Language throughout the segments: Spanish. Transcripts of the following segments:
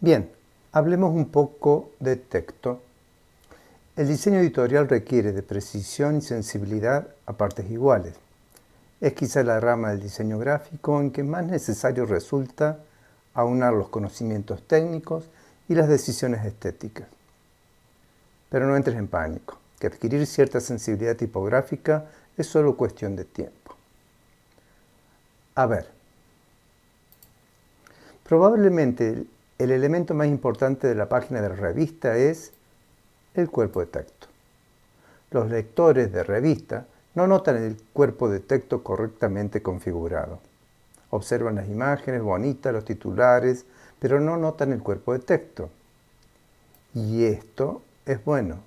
Bien, hablemos un poco de texto. El diseño editorial requiere de precisión y sensibilidad a partes iguales. Es quizá la rama del diseño gráfico en que más necesario resulta aunar los conocimientos técnicos y las decisiones estéticas. Pero no entres en pánico, que adquirir cierta sensibilidad tipográfica es solo cuestión de tiempo. A ver, probablemente el elemento más importante de la página de la revista es el cuerpo de texto. Los lectores de revista no notan el cuerpo de texto correctamente configurado. Observan las imágenes bonitas, los titulares, pero no notan el cuerpo de texto. Y esto es bueno.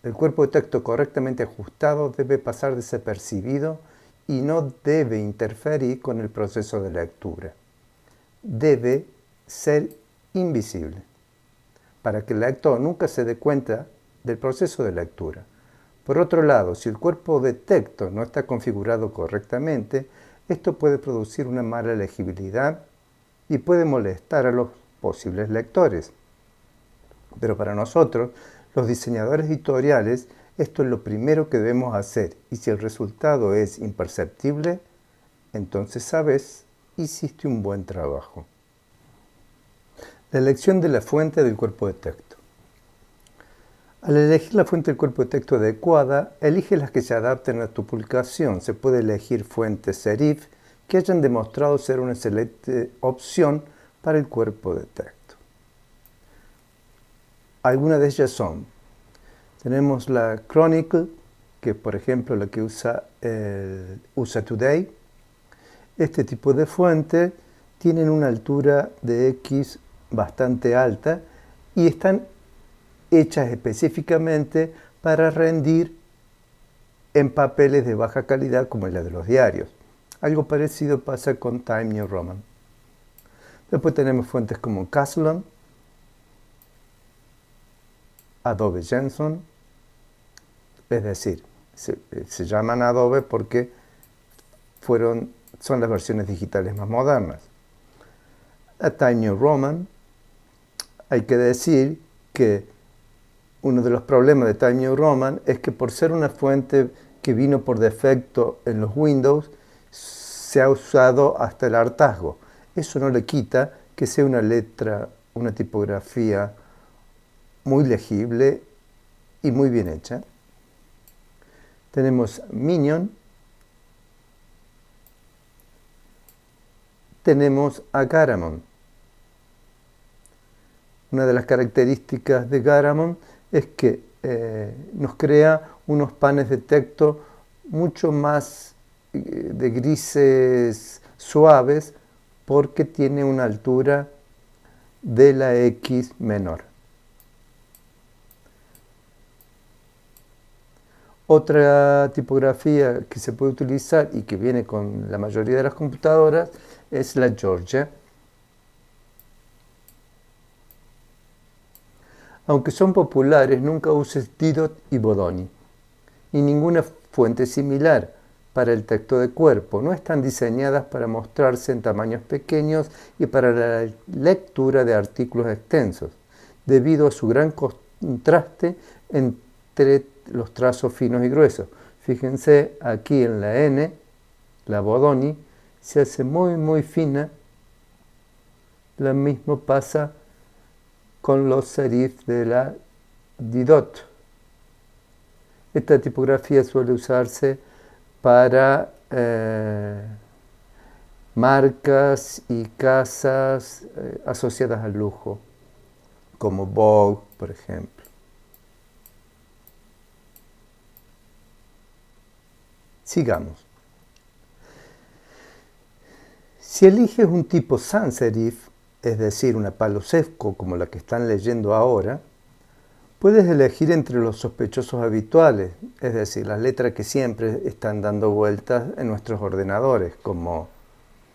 El cuerpo de texto correctamente ajustado debe pasar desapercibido y no debe interferir con el proceso de lectura. Debe ser invisible, para que el lector nunca se dé cuenta del proceso de lectura. Por otro lado, si el cuerpo de texto no está configurado correctamente, esto puede producir una mala legibilidad y puede molestar a los posibles lectores. Pero para nosotros, los diseñadores editoriales, esto es lo primero que debemos hacer, y si el resultado es imperceptible, entonces sabes, hiciste un buen trabajo. La elección de la fuente del cuerpo de texto. Al elegir la fuente del cuerpo de texto adecuada, elige las que se adapten a tu publicación. Se puede elegir fuentes serif que hayan demostrado ser una excelente opción para el cuerpo de texto. Algunas de ellas son, tenemos la Chronicle, que por ejemplo la que usa USA Today. Este tipo de fuentes tienen una altura de X bastante alta y están hechas específicamente para rendir en papeles de baja calidad como la de los diarios. Algo parecido pasa con Time New Roman. Después tenemos fuentes como Caslon, Adobe Jenson, es decir, se llaman Adobe porque son las versiones digitales más modernas. A Time New Roman, hay que decir que uno de los problemas de Time New Roman es que por ser una fuente que vino por defecto en los Windows, se ha usado hasta el hartazgo. Eso no le quita que sea una letra, una tipografía muy legible y muy bien hecha. Tenemos Minion. Tenemos a Garamond. Una de las características de Garamond es que nos crea unos paneles de texto mucho más de grises suaves porque tiene una altura de la X menor. Otra tipografía que se puede utilizar y que viene con la mayoría de las computadoras es la Georgia. Aunque son populares, nunca uses Didot y Bodoni, ni ninguna fuente similar para el texto de cuerpo. No están diseñadas para mostrarse en tamaños pequeños y para la lectura de artículos extensos, debido a su gran contraste entre los trazos finos y gruesos. Fíjense aquí en la N, la Bodoni, se hace muy fina. Lo mismo pasa con los serif de la Didot. Esta tipografía suele usarse para marcas y casas asociadas al lujo, como Vogue, por ejemplo. Sigamos. Si eliges un tipo sans serif, es decir, una palo seco como la que están leyendo ahora, puedes elegir entre los sospechosos habituales, es decir, las letras que siempre están dando vueltas en nuestros ordenadores, como,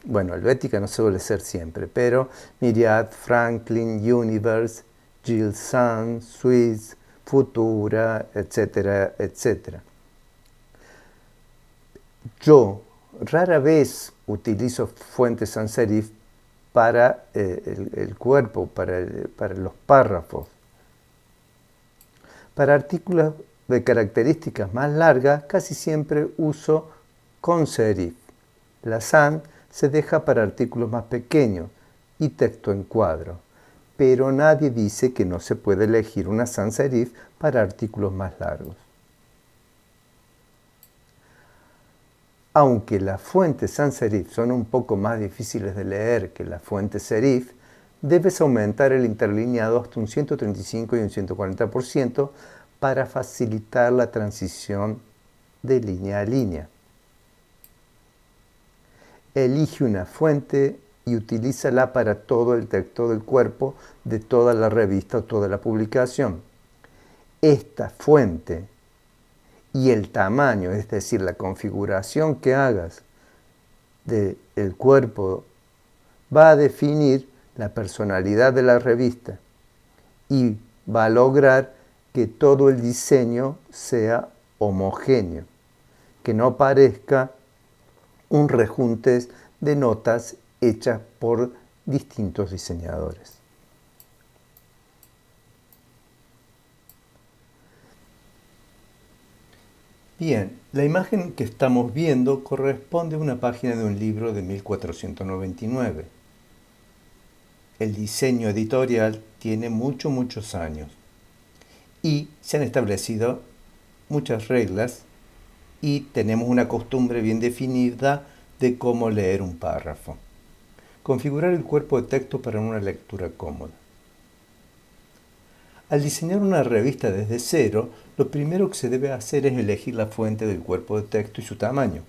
bueno, Helvética no suele ser siempre, pero Myriad, Franklin, Universe, Gill Sans, Swiss, Futura, etcétera, etcétera. Yo rara vez utilizo fuentes sans serif para el cuerpo, para los párrafos. Para artículos de características más largas, casi siempre uso con serif. La sans se deja para artículos más pequeños y texto en cuadro, pero nadie dice que no se puede elegir una sans serif para artículos más largos. Aunque las fuentes sans serif son un poco más difíciles de leer que las fuentes serif, debes aumentar el interlineado hasta un 135 y un 140% para facilitar la transición de línea a línea. Elige una fuente y utilízala para todo el texto del cuerpo de toda la revista o toda la publicación. Esta fuente y el tamaño, es decir, la configuración que hagas del cuerpo, va a definir la personalidad de la revista y va a lograr que todo el diseño sea homogéneo, que no parezca un rejunte de notas hechas por distintos diseñadores. Bien, la imagen que estamos viendo corresponde a una página de un libro de 1499. El diseño editorial tiene muchos años y se han establecido muchas reglas y tenemos una costumbre bien definida de cómo leer un párrafo. Configurar el cuerpo de texto para una lectura cómoda. Al diseñar una revista desde cero, lo primero que se debe hacer es elegir la fuente del cuerpo de texto y su tamaño.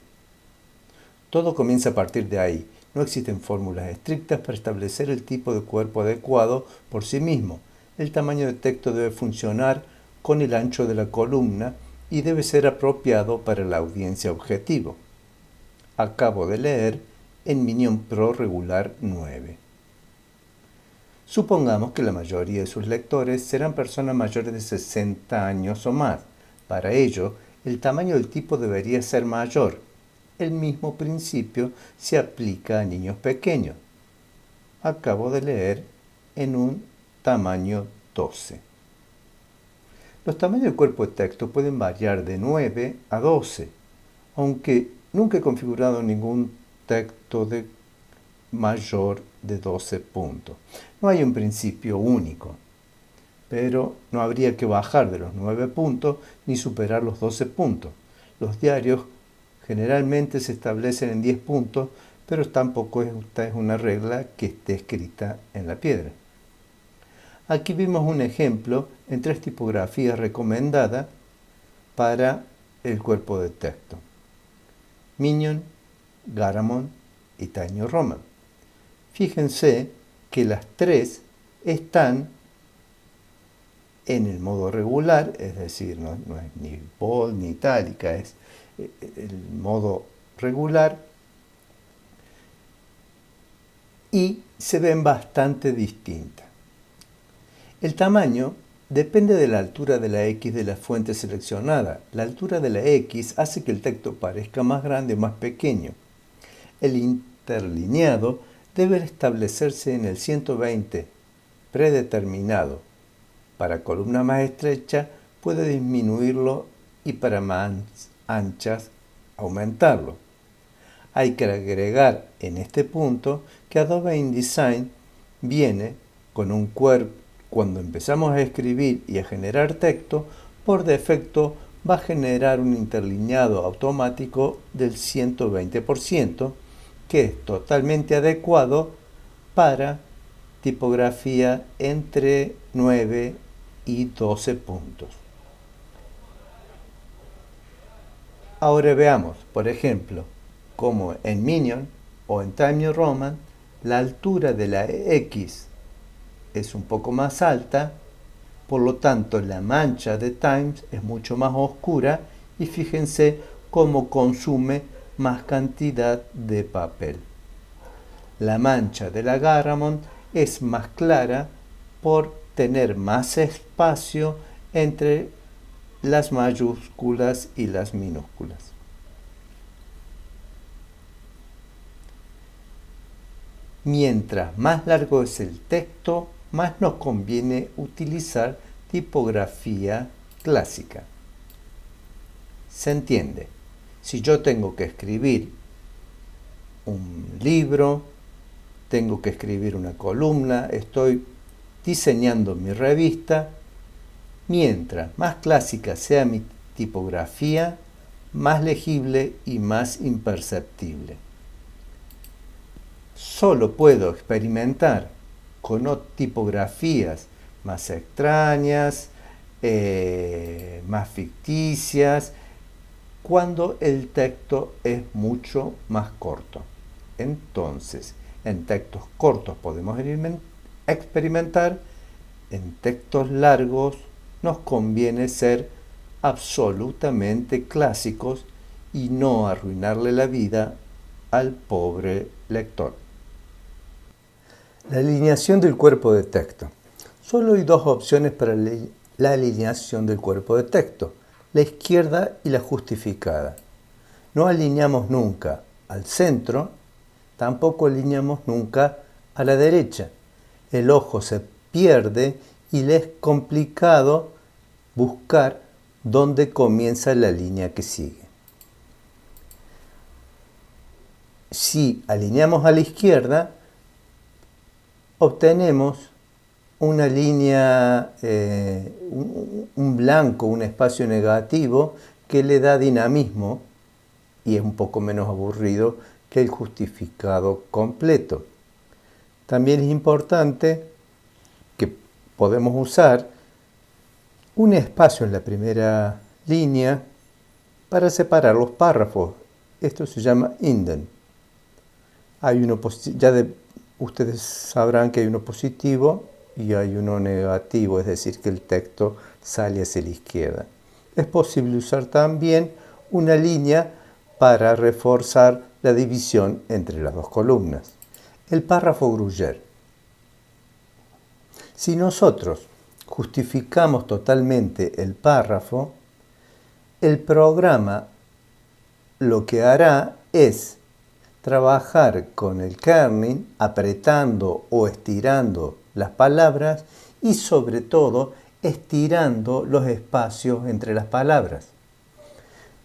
Todo comienza a partir de ahí. No existen fórmulas estrictas para establecer el tipo de cuerpo adecuado por sí mismo. El tamaño de texto debe funcionar con el ancho de la columna y debe ser apropiado para la audiencia objetivo. Acabo de leer en Minion Pro Regular 9. Supongamos que la mayoría de sus lectores serán personas mayores de 60 años o más. Para ello, el tamaño del tipo debería ser mayor. El mismo principio se aplica a niños pequeños. Acabo de leer en un tamaño 12. Los tamaños del cuerpo de texto pueden variar de 9 a 12, aunque nunca he configurado ningún texto de mayor de 12 puntos. No hay un principio único, pero no habría que bajar de los 9 puntos ni superar los 12 puntos. Los diarios generalmente se establecen en 10 puntos, pero tampoco esta es una regla que esté escrita en la piedra. Aquí vimos un ejemplo en 3 tipografías recomendadas para el cuerpo de texto: Minion, Garamond y Times New Roman. Fíjense que las 3 están en el modo regular, es decir, no es ni bold ni itálica, es el modo regular, y se ven bastante distintas. El tamaño depende de la altura de la X de la fuente seleccionada. La altura de la X hace que el texto parezca más grande o más pequeño. El interlineado debe establecerse en el 120 predeterminado. Para columnas más estrechas puede disminuirlo y para más anchas aumentarlo. Hay que agregar en este punto que Adobe InDesign viene con un cuerpo. Cuando empezamos a escribir y a generar texto, por defecto va a generar un interlineado automático del 120%, que es totalmente adecuado para tipografía entre 9 y 12 puntos. Ahora veamos, por ejemplo, como en Minion o en Times New Roman, la altura de la X es un poco más alta, por lo tanto la mancha de Times es mucho más oscura y fíjense cómo consume más cantidad de papel. La mancha de la Garamond es más clara por tener más espacio entre las mayúsculas y las minúsculas. Mientras más largo es el texto, más nos conviene utilizar tipografía clásica. ¿Se entiende? Si yo tengo que escribir un libro, tengo que escribir una columna, estoy diseñando mi revista, mientras más clásica sea mi tipografía, más legible y más imperceptible. Solo puedo experimentar con tipografías más extrañas, más ficticias, cuando el texto es mucho más corto. Entonces, en textos cortos podemos experimentar, en textos largos nos conviene ser absolutamente clásicos y no arruinarle la vida al pobre lector. La alineación del cuerpo de texto. Solo hay dos opciones para la alineación del cuerpo de texto, la izquierda y la justificada. No alineamos nunca al centro, tampoco alineamos nunca a la derecha. El ojo se pierde y le es complicado buscar dónde comienza la línea que sigue. Si alineamos a la izquierda, obtenemos una línea, un blanco, un espacio negativo que le da dinamismo y es un poco menos aburrido que el justificado completo. También es importante que podemos usar un espacio en la primera línea para separar los párrafos. Esto se llama indent. Hay uno ustedes sabrán que hay uno positivo y hay uno negativo, es decir, que el texto sale hacia la izquierda. Es posible usar también una línea para reforzar la división entre las dos columnas. El párrafo Gruyère. Si nosotros justificamos totalmente el párrafo, el programa lo que hará es trabajar con el kerning, apretando o estirando las palabras y sobre todo estirando los espacios entre las palabras.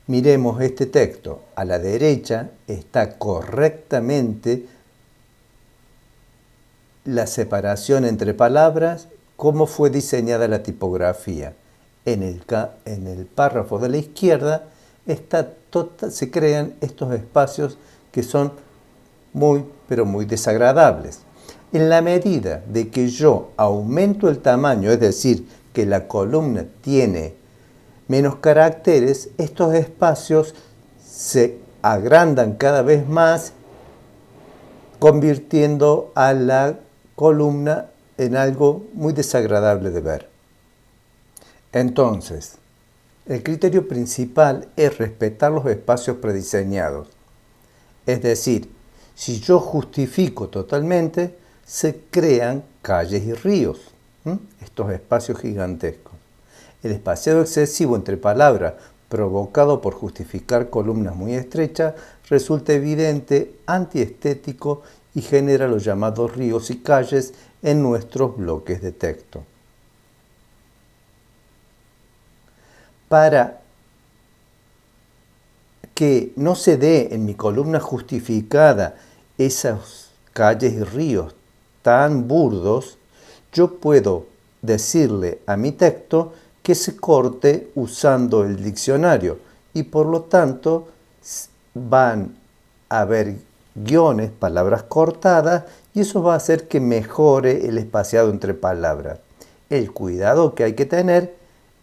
Miremos este texto. A la derecha está correctamente la separación entre palabras, cómo fue diseñada la tipografía. En el párrafo de la izquierda se crean estos espacios que son pero muy desagradables. En la medida de que yo aumento el tamaño, es decir, que la columna tiene menos caracteres, estos espacios se agrandan cada vez más, convirtiendo a la columna en algo muy desagradable de ver. Entonces, el criterio principal es respetar los espacios prediseñados. Es decir, si yo justifico totalmente, se crean calles y ríos, estos espacios gigantescos. El espaciado excesivo entre palabras provocado por justificar columnas muy estrechas resulta evidente, antiestético y genera los llamados ríos y calles en nuestros bloques de texto. Para que no se dé en mi columna justificada esas calles y ríos tan burdos, yo puedo decirle a mi texto que se corte usando el diccionario y por lo tanto van a haber guiones, palabras cortadas, y eso va a hacer que mejore el espaciado entre palabras. El cuidado que hay que tener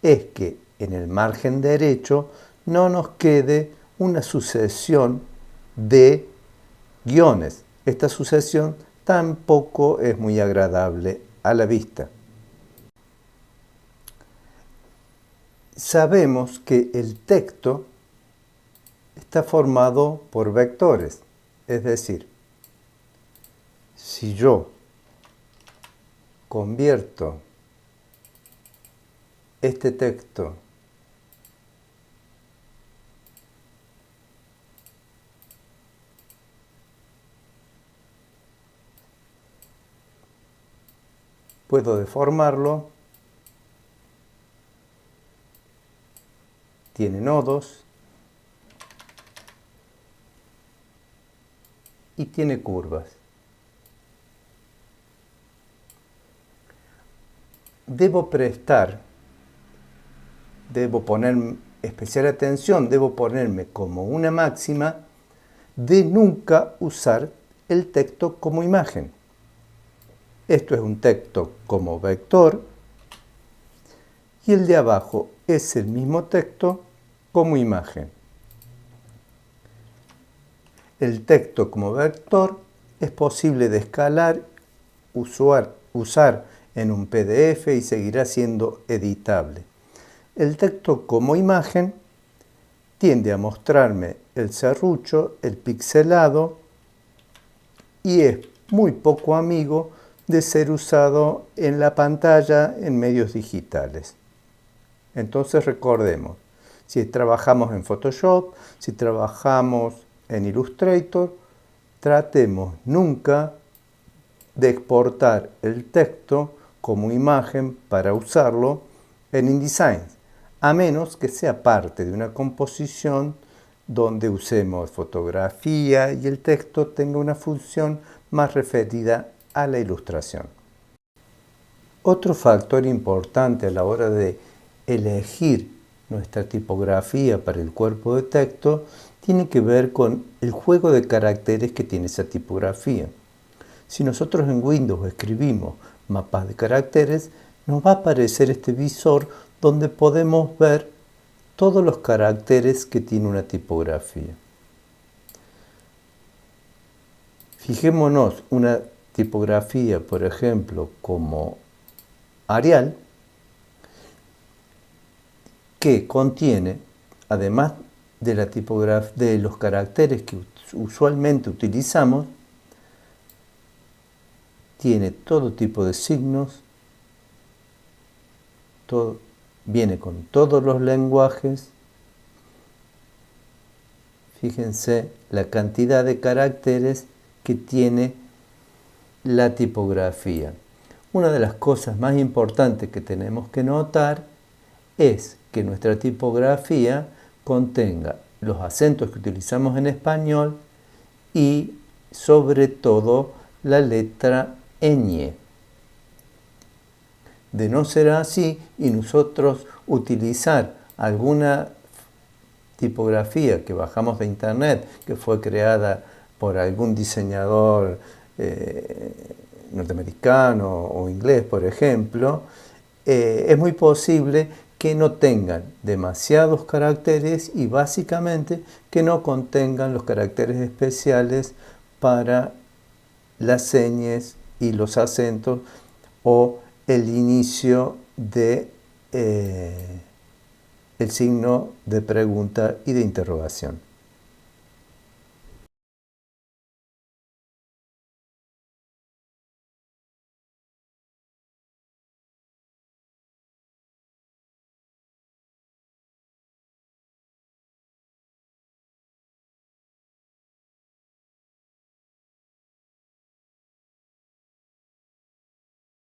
es que en el margen derecho no nos quede una sucesión de guiones. Esta sucesión tampoco es muy agradable a la vista. Sabemos que el texto está formado por vectores, es decir, si yo convierto este texto Puedo deformarlo. Tiene nodos. Y tiene curvas. Debo poner especial atención, debo ponerme como una máxima de nunca usar el texto como imagen. Esto es un texto como vector y el de abajo es el mismo texto como imagen. El texto como vector es posible de escalar, usar en un PDF y seguirá siendo editable. El texto como imagen tiende a mostrarme el serrucho, el pixelado y es muy poco amigo de ser usado en la pantalla en medios digitales. Entonces recordemos, si trabajamos en Photoshop, si trabajamos en Illustrator, tratemos nunca de exportar el texto como imagen para usarlo en InDesign, a menos que sea parte de una composición donde usemos fotografía y el texto tenga una función más referida a la ilustración. Otro factor importante a la hora de elegir nuestra tipografía para el cuerpo de texto tiene que ver con el juego de caracteres que tiene esa tipografía. Si nosotros en Windows escribimos mapas de caracteres, nos va a aparecer este visor donde podemos ver todos los caracteres que tiene una tipografía. Fijémonos una tipografía, por ejemplo, como Arial, que contiene, además de los caracteres que usualmente utilizamos, tiene todo tipo de signos, viene con todos los lenguajes. Fíjense la cantidad de caracteres que tiene la tipografía. Una de las cosas más importantes que tenemos que notar es que nuestra tipografía contenga los acentos que utilizamos en español y sobre todo la letra ñ. De no ser así y nosotros utilizar alguna tipografía que bajamos de internet, que fue creada por algún diseñador norteamericano o inglés, por ejemplo, es muy posible que no tengan demasiados caracteres y básicamente que no contengan los caracteres especiales para las señas y los acentos o el inicio de el signo de pregunta y de interrogación.